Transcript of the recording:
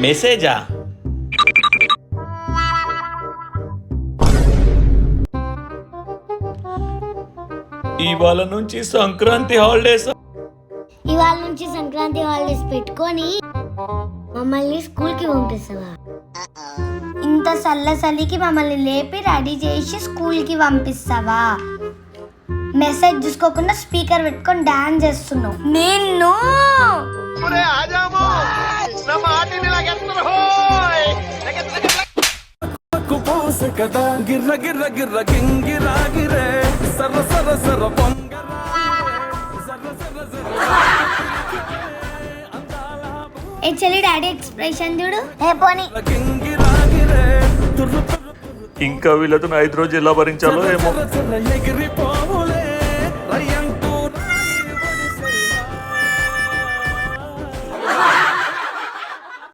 మెసేజా? ఇవాళ నుంచి సంక్రాంతి హాలిడేస్. ఇవాళ నుంచి సంక్రాంతి హాలిడేస్ పెట్టుకొని మమ్మల్ని స్కూల్కి పంపిస్తావా? ఇంత చల్లకి మమ్మల్ని లేపి రెడీ చేసి స్కూల్కి పంపిస్తావా? మెసేజ్ చూసుకోకుండా స్పీకర్ పెట్టుకొని డాన్స్ చేస్తున్నావు. నేను ఏ చెల్లి డాడీ ఎక్స్ప్రెషన్ చూడు. ఏ పోనీ ఇంకా వీళ్ళతో 5 రోజులు ఎలా భరించాలో ఏమో.